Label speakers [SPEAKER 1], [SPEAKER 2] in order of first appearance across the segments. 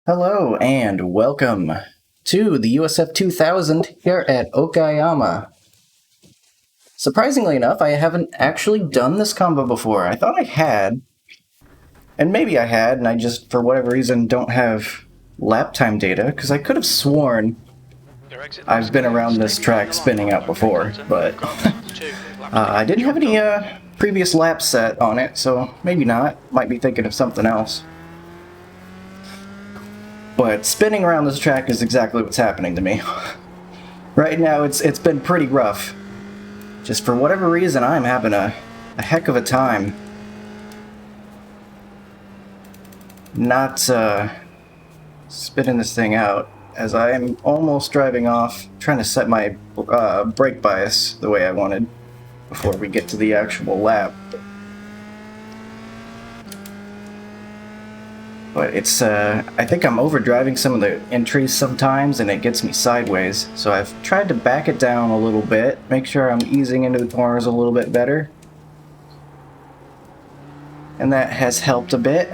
[SPEAKER 1] Hello and welcome to the USF2000 here at Okayama. Surprisingly enough, I haven't actually done this combo before. I thought I had, and maybe I had, and I just, for whatever reason, don't have lap time data, because I could have sworn I've been around this track spinning out before, but I didn't have any previous laps set on it, so maybe not. Might be thinking of something else. But spinning around this track is exactly what's happening to me. Right now, it's been pretty rough. Just for whatever reason, I'm having a heck of a time not spinning this thing out, as I am almost driving off, trying to set my brake bias the way I wanted before we get to the actual lap. But it's, I think I'm overdriving some of the entries sometimes, and it gets me sideways. So I've tried to back it down a little bit, make sure I'm easing into the corners a little bit better. And that has helped a bit.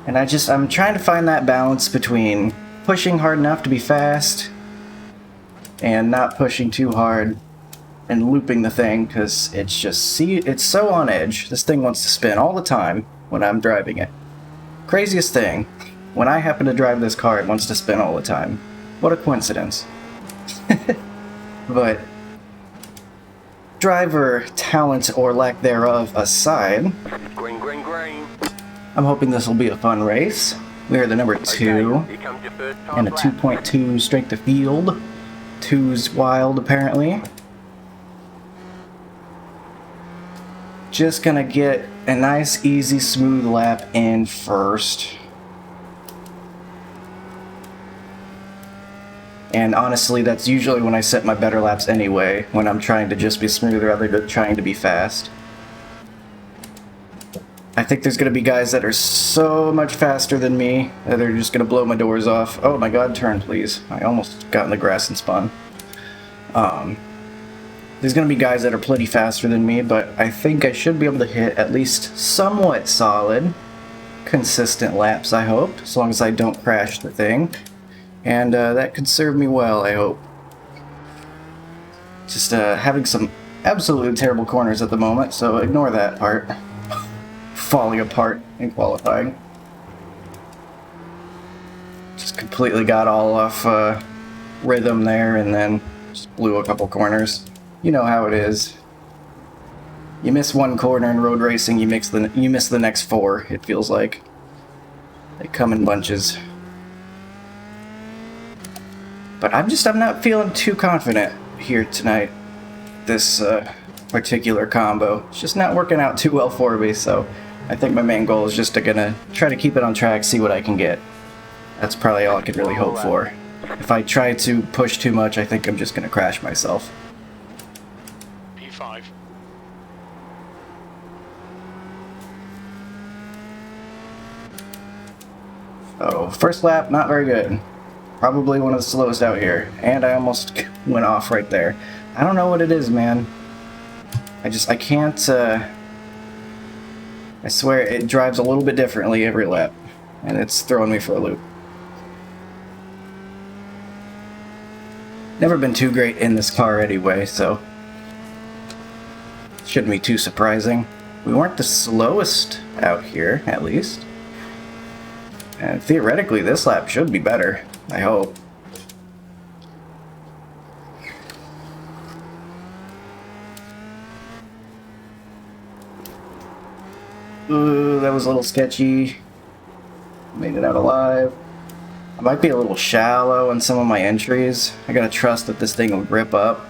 [SPEAKER 1] And I'm trying to find that balance between pushing hard enough to be fast and not pushing too hard and looping the thing, because it's so on edge. This thing wants to spin all the time when I'm driving it. Craziest thing, when I happen to drive this car, it wants to spin all the time. What a coincidence. But driver talent or lack thereof aside, I'm hoping this will be a fun race. We are the number 2 and a 2.2 strength of field. 2's wild, apparently. Just gonna get a nice, easy, smooth lap in first. And honestly, that's usually when I set my better laps anyway, when I'm trying to just be smooth rather than trying to be fast. I think there's gonna be guys that are so much faster than me that they're just gonna blow my doors off. Oh my god, turn please. I almost got in the grass and spun. There's going to be guys that are plenty faster than me, but I think I should be able to hit at least somewhat solid, consistent laps, I hope, as long as I don't crash the thing. And that could serve me well, I hope. Just having some absolutely terrible corners at the moment, so ignore that part. Falling apart in qualifying. Just completely got all off rhythm there, and then just blew a couple corners. You know how it is. You miss one corner in road racing, you miss the next 4, it feels like. They come in bunches. But I'm not feeling too confident here tonight. This particular combo. It's just not working out too well for me, so I think my main goal is just to try to keep it on track, see what I can get. That's probably all I could really hope for. If I try to push too much, I think I'm just gonna crash myself.
[SPEAKER 2] P5.
[SPEAKER 1] Oh, first lap, not very good. Probably one of the slowest out here. And I almost went off right there. I don't know what it is, man. I can't, I swear it drives a little bit differently every lap. And it's throwing me for a loop. Never been too great in this car anyway, so shouldn't be too surprising. We weren't the slowest out here, at least. And theoretically, this lap should be better, I hope. Ooh, that was a little sketchy. Made it out alive. I might be a little shallow in some of my entries. I gotta trust that this thing will grip up.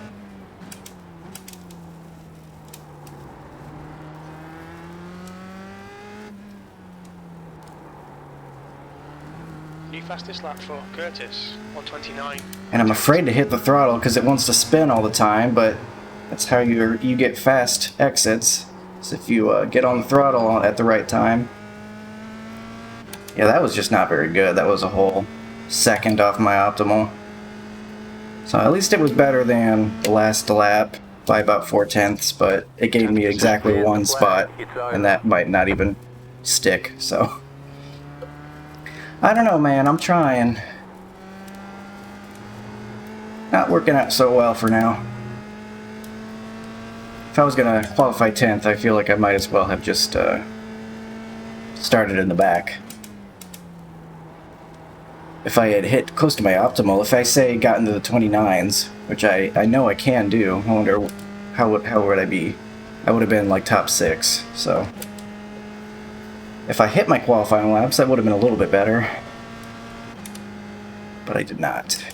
[SPEAKER 2] New fastest lap for Curtis, 129.
[SPEAKER 1] And I'm afraid to hit the throttle because it wants to spin all the time, but that's how you get fast exits. So if you get on the throttle at the right time. Yeah, that was just not very good. That was a whole second off my optimal. So at least it was better than the last lap. by about 4/10, but it gave me exactly one spot, and that might not even stick, so... I don't know, man, I'm trying. Not working out so well for now. If I was gonna qualify 10th, I feel like I might as well have just started in the back. If I had hit close to my optimal, if I say got into the 29s, which I know I can do, I wonder how would I be? I would have been like top 6, so... If I hit my qualifying laps, that would have been a little bit better. But I did not.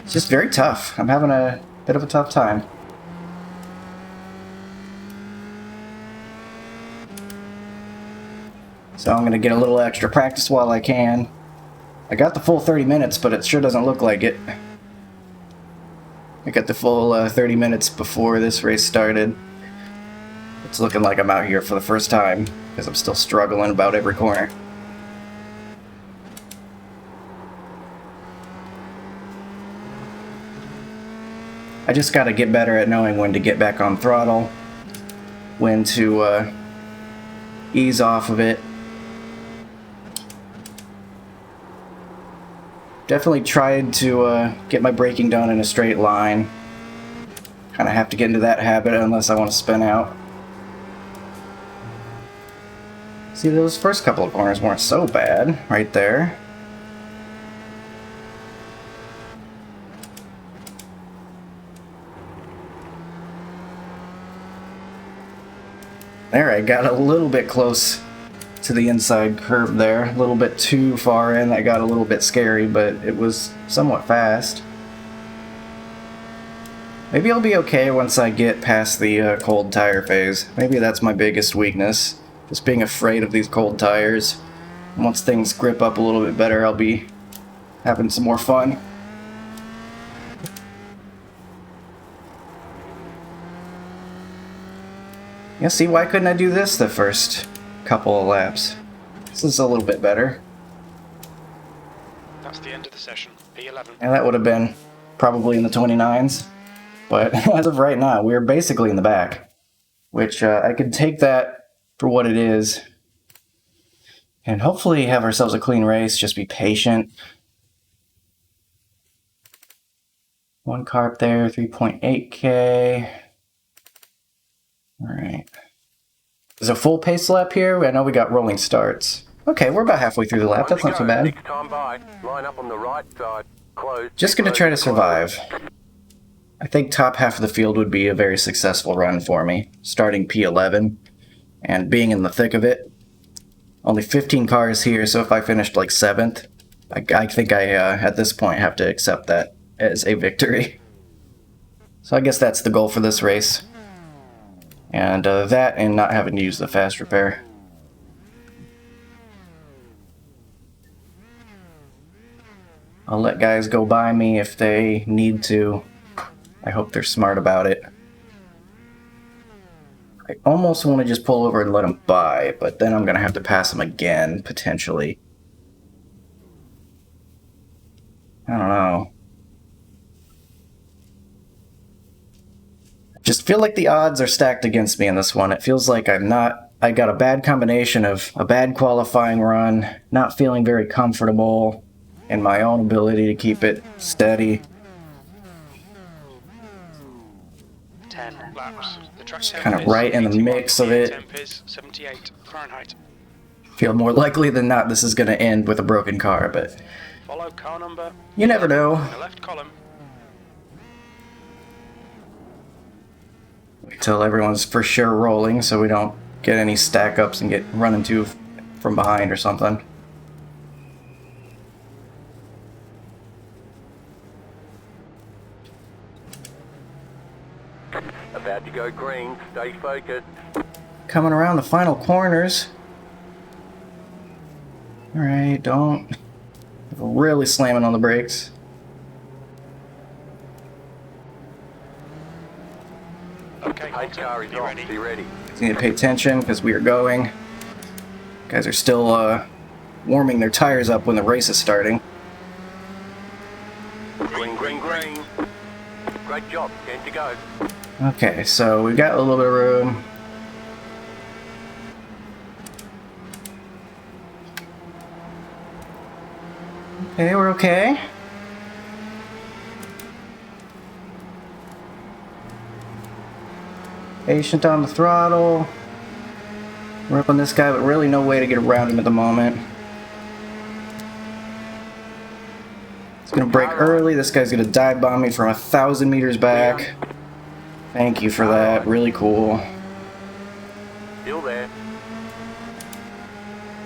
[SPEAKER 1] It's just very tough. I'm having a bit of a tough time. So I'm going to get a little extra practice while I can. I got the full 30 minutes, but it sure doesn't look like it. I got the full 30 minutes before this race started. It's looking like I'm out here for the first time, because I'm still struggling about every corner. I just got to get better at knowing when to get back on throttle, when to ease off of it. Definitely tried to get my braking done in a straight line. Kind of have to get into that habit unless I want to spin out. See, those first couple of corners weren't so bad right there. There, I got a little bit close to the inside curve there. A little bit too far in. That got a little bit scary, but it was somewhat fast. Maybe I'll be okay once I get past the cold tire phase. Maybe that's my biggest weakness. Just being afraid of these cold tires. Once things grip up a little bit better, I'll be having some more fun. Yeah, see, why couldn't I do this the first couple of laps? This is a little bit better.
[SPEAKER 2] That's the end of the session. P11.
[SPEAKER 1] And that would have been probably in the 29s. But as of right now, we're basically in the back. Which I could take that for what it is. And hopefully have ourselves a clean race. Just be patient. One car up there, 3.8K. Alright. There's a full pace lap here. I know we got rolling starts. Okay, we're about halfway through the lap. That's not too bad. Just gonna try to survive. I think top half of the field would be a very successful run for me. Starting P11 and being in the thick of it. Only 15 cars here, so if I finished like 7th, I think I, at this point, have to accept that as a victory. So I guess that's the goal for this race. And that and not having to use the fast repair. I'll let guys go by me if they need to. I hope they're smart about it. I almost want to just pull over and let them by, but then I'm going to have to pass them again, potentially. I don't know. Just feel like the odds are stacked against me in this one. It feels like I got a bad combination of a bad qualifying run, not feeling very comfortable in my own ability to keep it steady.
[SPEAKER 2] 10 laps. The track
[SPEAKER 1] Kind of right in the mix of it.
[SPEAKER 2] temp is 78 Fahrenheit.
[SPEAKER 1] Feel more likely than not this is going to end with a broken car, but
[SPEAKER 2] Follow car number.
[SPEAKER 1] you never know.
[SPEAKER 2] In the left column.
[SPEAKER 1] Until everyone's for sure rolling so we don't get any stack ups and get run into from behind or something.
[SPEAKER 3] About to go green, stay focused.
[SPEAKER 1] Coming around the final corners. Alright, don't really slamming on the brakes.
[SPEAKER 2] Okay,
[SPEAKER 3] Pace car is
[SPEAKER 2] be
[SPEAKER 3] off,
[SPEAKER 2] ready.
[SPEAKER 3] be ready.
[SPEAKER 1] Need to pay attention because we are going. Guys are still warming their tires up when the race is starting.
[SPEAKER 3] Green, green, green. Great job. 10 to go.
[SPEAKER 1] Okay, so we've got a little bit of room. Okay, we're okay. Patient on the throttle. We're up on this guy, but really no way to get around him at the moment. It's gonna brake early. This guy's gonna dive bomb me from 1,000 meters back. Thank you for that. Really cool.
[SPEAKER 3] Still there.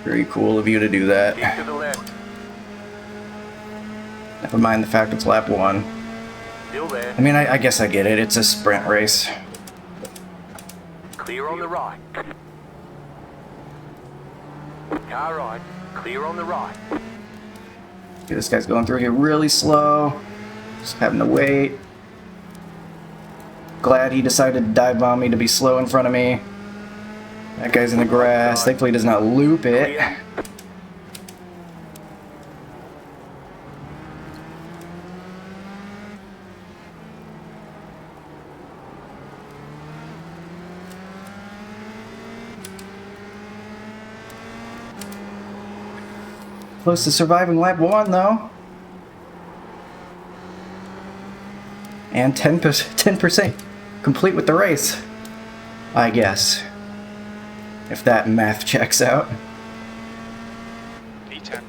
[SPEAKER 1] Very cool of you to do that.
[SPEAKER 3] Keep to the left.
[SPEAKER 1] Never mind the fact it's lap 1.
[SPEAKER 3] Still there.
[SPEAKER 1] I mean, I guess I get it. It's a sprint race.
[SPEAKER 3] Clear on the right. Car right. Clear on the right.
[SPEAKER 1] Okay, this guy's going through here really slow. Just having to wait. Glad he decided to dive bomb me to be slow in front of me. That guy's in the grass. Thankfully he does not loop it.
[SPEAKER 3] Clear.
[SPEAKER 1] Close to surviving lap 1 though. And 10% complete with the race. I guess. If that math checks out.
[SPEAKER 2] P10.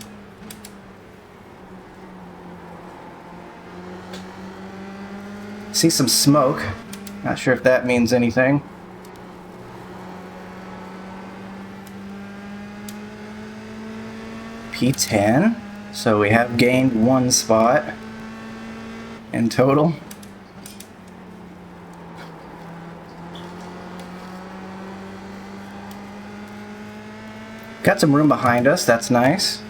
[SPEAKER 1] See some smoke. Not sure if that means anything. P10. So we have gained 1 spot in total. Got some room behind us, that's nice.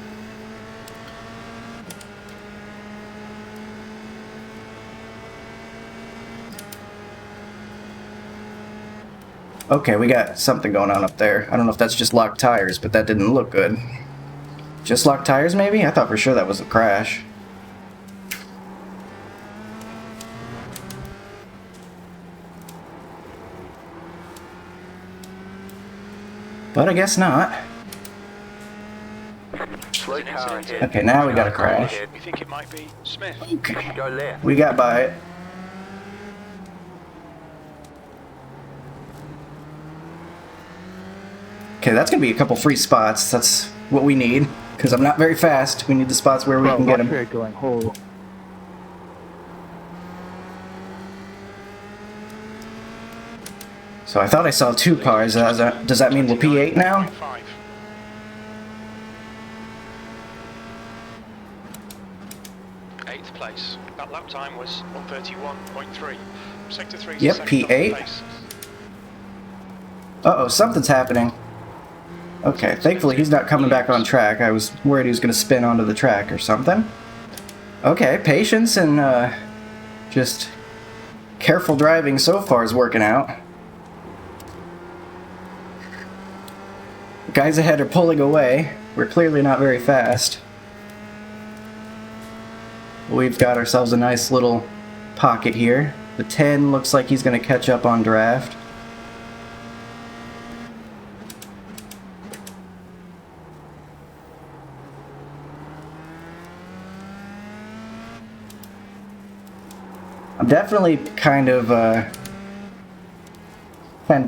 [SPEAKER 1] Okay, we got something going on up there. I don't know if that's just locked tires, but that didn't look good. Just locked tires, maybe? I thought for sure that was a crash. But I guess not.
[SPEAKER 3] Slow car ahead.
[SPEAKER 1] Okay, now we got a crash.
[SPEAKER 2] We think it might be Smith.
[SPEAKER 1] Okay,
[SPEAKER 3] Go left.
[SPEAKER 1] we got by it. Okay, that's gonna be a couple free spots. That's what we need, because I'm not very fast. We need the spots where we can get them.
[SPEAKER 4] Going whole.
[SPEAKER 1] So I thought I saw 2 cars. Does that mean we're P8 now?
[SPEAKER 2] 5. Eighth place. That lap time was 1:31.3. Sector 3 is
[SPEAKER 1] Yep,
[SPEAKER 2] the second
[SPEAKER 1] P8.
[SPEAKER 2] place.
[SPEAKER 1] Uh-oh, something's happening. Okay, thankfully he's not coming back on track. I was worried he was going to spin onto the track or something. Okay, patience and just careful driving so far is working out. The guys ahead are pulling away. We're clearly not very fast. We've got ourselves a nice little pocket here. The 10 looks like he's going to catch up on draft. I'm definitely kind of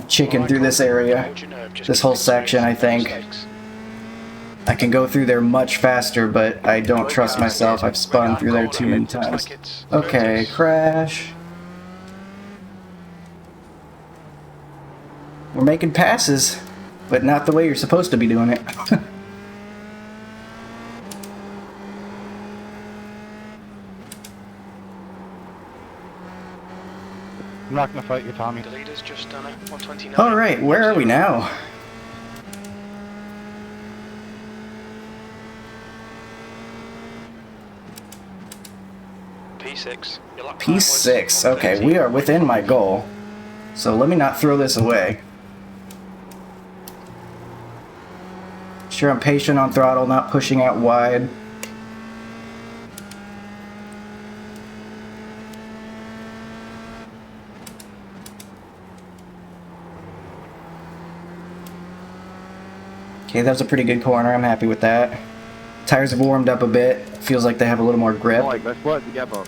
[SPEAKER 1] chicken through this area. This whole section, I think. I can go through there much faster, but I don't trust myself. I've spun through there too many times. Okay, crash. We're making passes, but not the way you're supposed to be doing it.
[SPEAKER 4] I'm not gonna fight you, Tommy.
[SPEAKER 2] The leader's just done a 129.
[SPEAKER 1] Alright, where are we now?
[SPEAKER 2] P6. Your lap time was
[SPEAKER 1] P6. Okay, we are within my goal. So let me not throw this away. sure I'm patient on throttle, not pushing out wide. Okay, that was a pretty good corner. I'm happy with that. Tires have warmed up a bit. Feels like they have a little more grip.
[SPEAKER 4] Like, let's work together.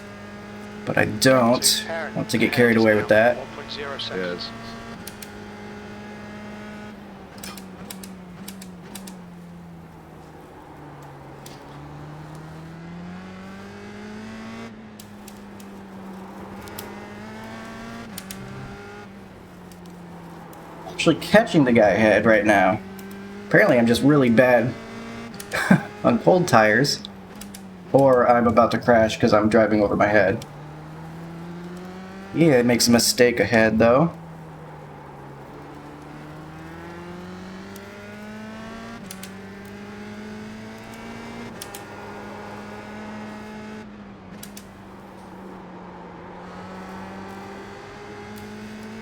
[SPEAKER 1] But I don't want to get carried away with that.
[SPEAKER 2] 1.0 seconds.
[SPEAKER 4] Yes.
[SPEAKER 1] Actually catching the guy ahead right now. Apparently I'm just really bad on cold tires. Or I'm about to crash because I'm driving over my head. Yeah, it makes a mistake ahead though.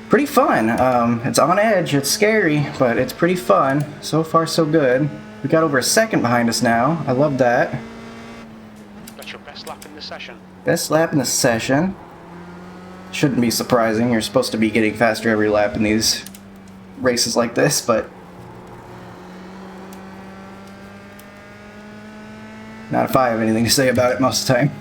[SPEAKER 1] Pretty fun. It's on edge, it's scary, but it's pretty fun. So far so good. We got over a second behind us now. I love that.
[SPEAKER 2] That's your best lap in the session.
[SPEAKER 1] Best lap in the session. Shouldn't be surprising. You're supposed to be getting faster every lap in these races like this, but not if I have anything to say about it most of the time.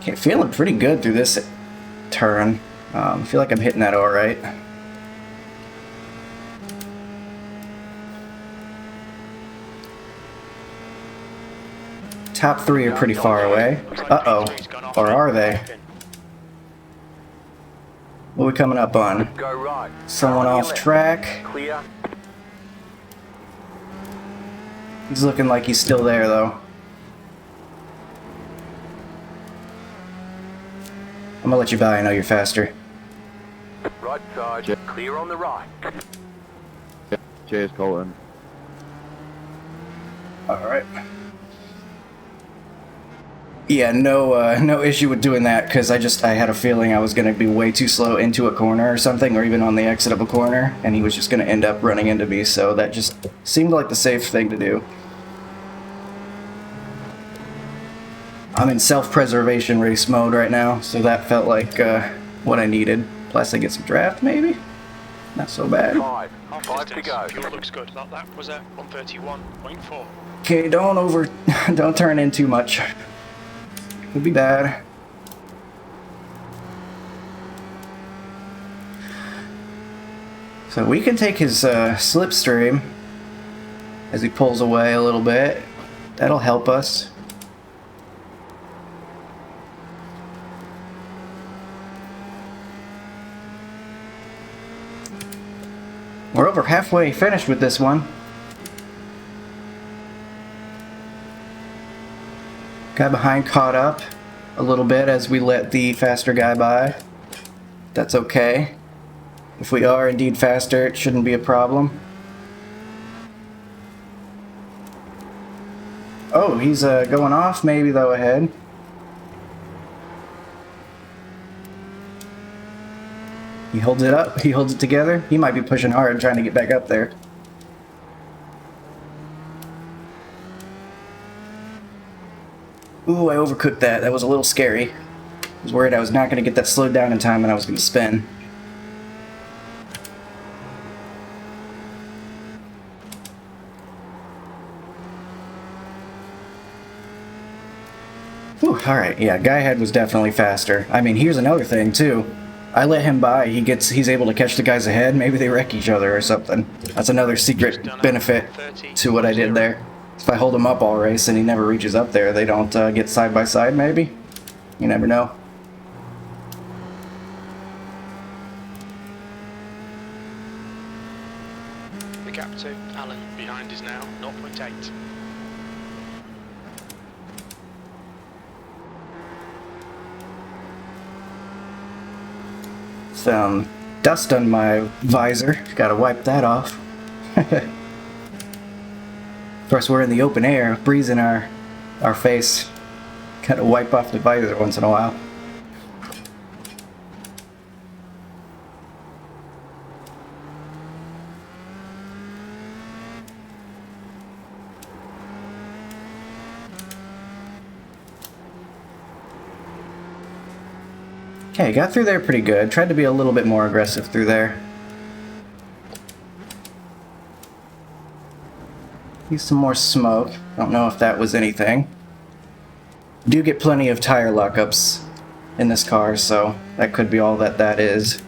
[SPEAKER 1] Okay, feeling pretty good through this turn. I feel like I'm hitting that alright. Top three are pretty far away. Uh-oh. Or are they? What are we coming up on?
[SPEAKER 3] Go right.
[SPEAKER 1] Someone
[SPEAKER 3] On your
[SPEAKER 1] off
[SPEAKER 3] left.
[SPEAKER 1] track.
[SPEAKER 3] Clear.
[SPEAKER 1] He's looking like he's still there, though. I'm gonna let you by, I know you're faster.
[SPEAKER 3] Right side. Clear on the right.
[SPEAKER 4] Cheers, Colton.
[SPEAKER 1] Alright. Yeah, no issue with doing that, because I had a feeling I was going to be way too slow into a corner or something, or even on the exit of a corner, and he was just going to end up running into me, so that just seemed like the safe thing to do. I'm in self-preservation race mode right now, so that felt like what I needed. Plus I get some draft, maybe? Not so bad.
[SPEAKER 3] Five.
[SPEAKER 2] Half
[SPEAKER 3] Five to
[SPEAKER 2] distance.
[SPEAKER 3] go.
[SPEAKER 2] Fuel looks good. That lap was at 131.4.
[SPEAKER 1] Okay, don't turn in too much. Could be bad. So we can take his slipstream as he pulls away a little bit. That'll help us. We're over halfway finished with this one. Guy behind caught up a little bit as we let the faster guy by. That's okay. If we are indeed faster, it shouldn't be a problem. Oh, he's going off maybe though ahead. He holds it up, he holds it together. He might be pushing hard trying to get back up there. Ooh, I overcooked that. That was a little scary. I was worried I was not going to get that slowed down in time and I was going to spin. Whew, alright, yeah, guy ahead was definitely faster. I mean, here's another thing, too. I let him by, he's able to catch the guys ahead, maybe they wreck each other or something. That's another secret benefit to what I did there. If I hold him up all race and he never reaches up there, they don't get side by side maybe? You never know.
[SPEAKER 2] The gap to Alan behind is now 0.8.
[SPEAKER 1] Some dust on my visor. Gotta wipe that off. Of course, we're in the open air, breeze in our face. Gotta wipe off the visor once in a while. Okay, got through there pretty good. Tried to be a little bit more aggressive through there. Use some more smoke. Don't know if that was anything. Do get plenty of tire lockups in this car, so that could be all that that is.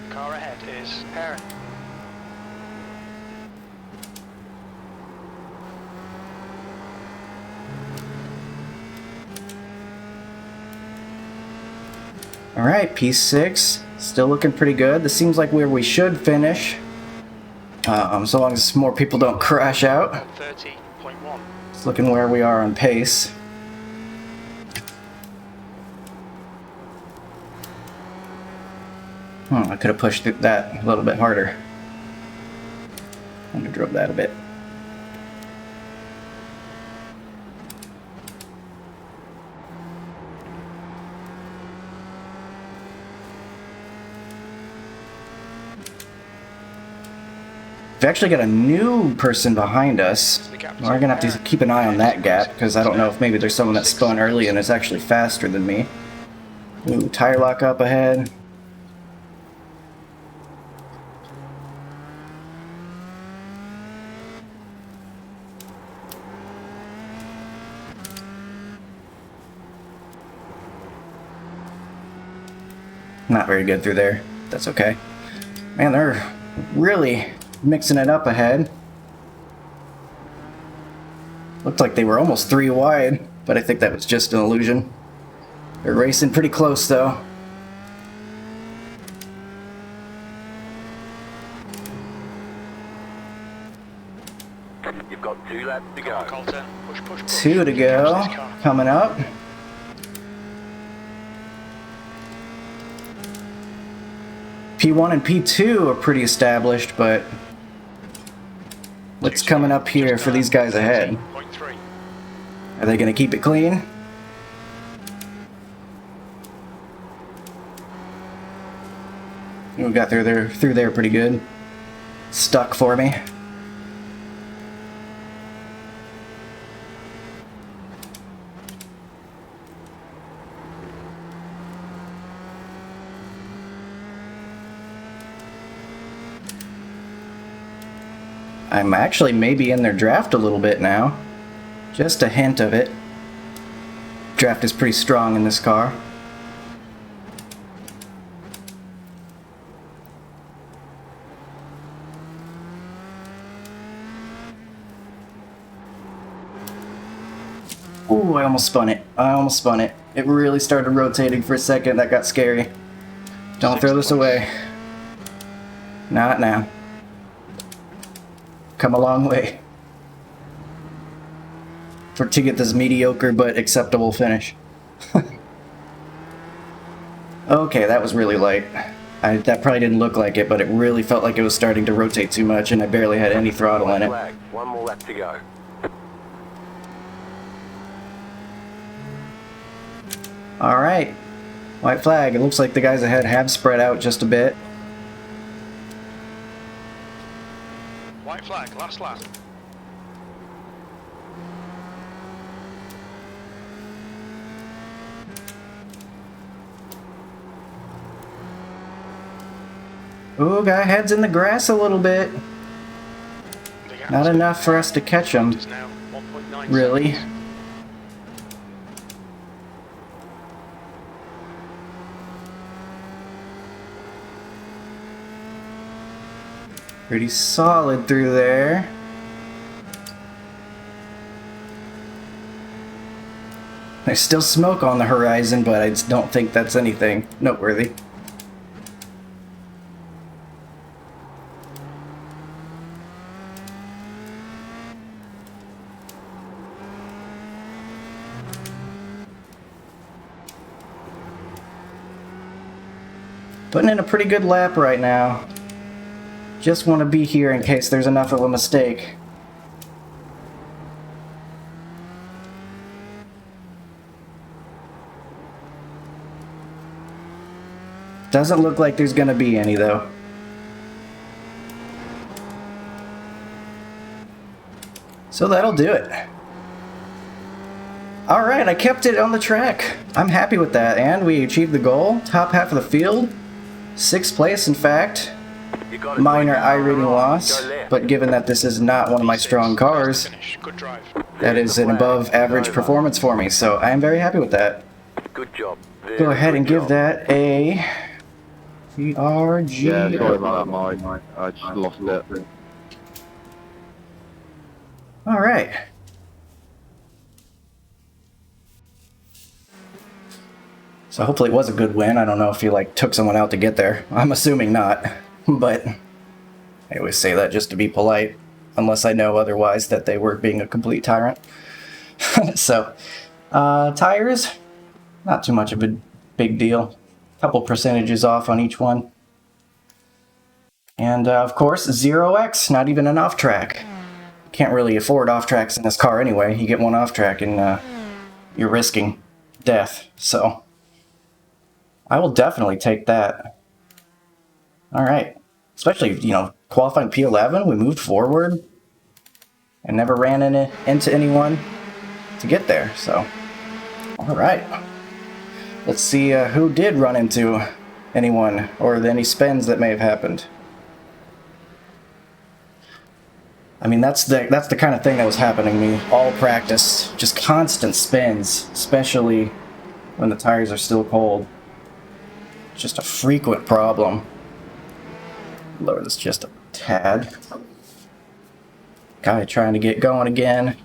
[SPEAKER 2] Car ahead is Aaron.
[SPEAKER 1] Alright, P6. Still looking pretty good. This seems like where we should finish. So long as more people don't crash out.
[SPEAKER 2] 30.1.
[SPEAKER 1] Just looking where we are on pace. I could have pushed through that a little bit harder. Underdrove that a bit. We've actually got a new person behind us. We're gonna have to keep an eye on that gap, because I don't know if maybe there's someone that spun early and is actually faster than me. Ooh, tire lock up ahead. Not very good through there. That's okay. Man, they're really mixing it up ahead. Looked like they were almost 3 wide, but I think that was just an illusion. They're racing pretty close though.
[SPEAKER 3] You've got 2 laps to
[SPEAKER 2] Come on,
[SPEAKER 3] go.
[SPEAKER 2] Coulter. Push, push, push.
[SPEAKER 1] 2 to go.
[SPEAKER 2] Catch this car.
[SPEAKER 1] Coming up. P1 and P2 are pretty established, but what's coming up here for these guys ahead?
[SPEAKER 2] 13.3.
[SPEAKER 1] Are they going to keep it clean? We got through there pretty good. Stuck for me. I'm actually maybe in their draft a little bit now. Just a hint of it. Draft is pretty strong in this car. Ooh, I almost spun it. I almost spun it. It really started rotating for a second. That got scary. Don't throw this away. Not now. Come a long way to get this mediocre but acceptable finish. Okay, that was really light. That probably didn't look like it, but it really felt like it was starting to rotate too much, and I barely had any throttle in it.
[SPEAKER 3] Flag. 1 more lap to go.
[SPEAKER 1] Alright, white flag. It looks like the guys ahead have spread out just a bit.
[SPEAKER 2] White flag, last lap.
[SPEAKER 1] Ooh, guy heads in the grass a little bit.
[SPEAKER 2] The gap
[SPEAKER 1] Not enough for us to catch him,
[SPEAKER 2] is now 1.9
[SPEAKER 1] really.
[SPEAKER 2] seconds.
[SPEAKER 1] Pretty solid through there. There's still smoke on the horizon, but I just don't think that's anything noteworthy. Putting in a pretty good lap right now. Just want to be here in case there's enough of a mistake. Doesn't look like there's gonna be any though. So that'll do it. Alright, I kept it on the track. I'm happy with that, and we achieved the goal. Top half of the field. 6th place, in fact.
[SPEAKER 3] You got it.
[SPEAKER 1] Minor I-rating
[SPEAKER 3] Go
[SPEAKER 1] loss,
[SPEAKER 3] left.
[SPEAKER 1] but given that this is not one of my strong cars,
[SPEAKER 2] Finish. Good drive.
[SPEAKER 1] that is an above average performance for me, so I am very happy with that.
[SPEAKER 3] Good job.
[SPEAKER 1] Go ahead and give that a VRG.
[SPEAKER 4] Yeah, sorry about that, Mike. I just lost it.
[SPEAKER 1] Alright. So hopefully it was a good win. I don't know if he like took someone out to get there. I'm assuming not, but I always say that just to be polite, unless I know otherwise that they were being a complete tyrant. So, tires, not too much of a big deal. Couple percentages off on each one. And of course, 0x, not even an off track. Can't really afford off tracks in this car anyway. You get one off track and you're risking death, so I will definitely take that. Alright. Especially, you know, qualifying P11, we moved forward and never ran into anyone to get there, so alright. Let's see who did run into anyone or any spins that may have happened. I mean, that's the kind of thing that was happening to me all practice. Just constant spins, especially when the tires are still cold. Just a frequent problem. Lower this just a tad. Guy trying to get going again.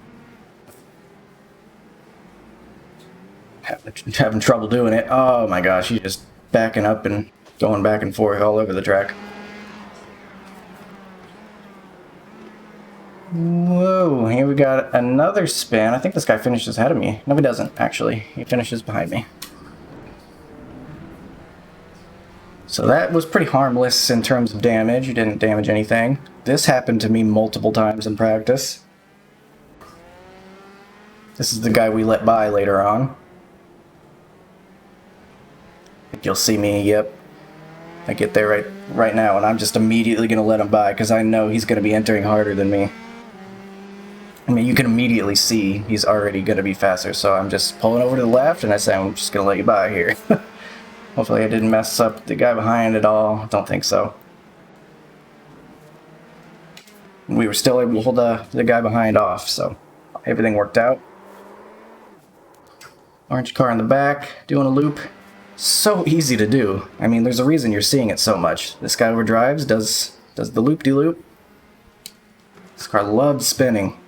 [SPEAKER 1] Having trouble doing it. Oh my gosh, he's just backing up and going back and forth all over the track. Whoa, here we got another spin. I think this guy finishes ahead of me. No, he doesn't, actually. He finishes behind me. So that was pretty harmless in terms of damage. You didn't damage anything. This happened to me multiple times in practice. This is the guy we let by later on. I think you'll see me, yep. I get there right now, and I'm just immediately going to let him by because I know he's going to be entering harder than me. I mean, you can immediately see he's already going to be faster, so I'm just pulling over to the left, and I say, I'm just going to let you by here. Hopefully I didn't mess up the guy behind at all. Don't think so. We were still able to hold the guy behind off, so everything worked out. Orange car in the back, doing a loop. So easy to do. I mean, there's a reason you're seeing it so much. This guy overdrives, does the loop-de-loop. This car loves spinning.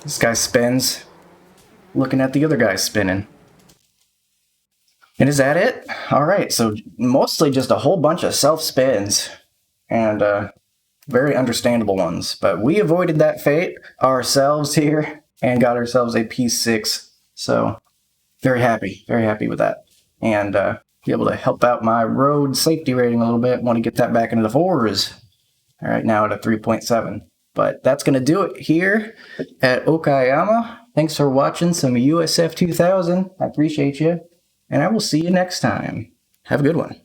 [SPEAKER 1] This guy spins, looking at the other guy spinning. And is that it? Alright, so mostly just a whole bunch of self-spins. And very understandable ones. But we avoided that fate ourselves here and got ourselves a P6. So, very happy with that. And be able to help out my road safety rating a little bit. Want to get that back into the 4s. Alright, now at a 3.7. But that's going to do it here at Okayama. Thanks for watching some USF2000. I appreciate you. And I will see you next time. Have a good one.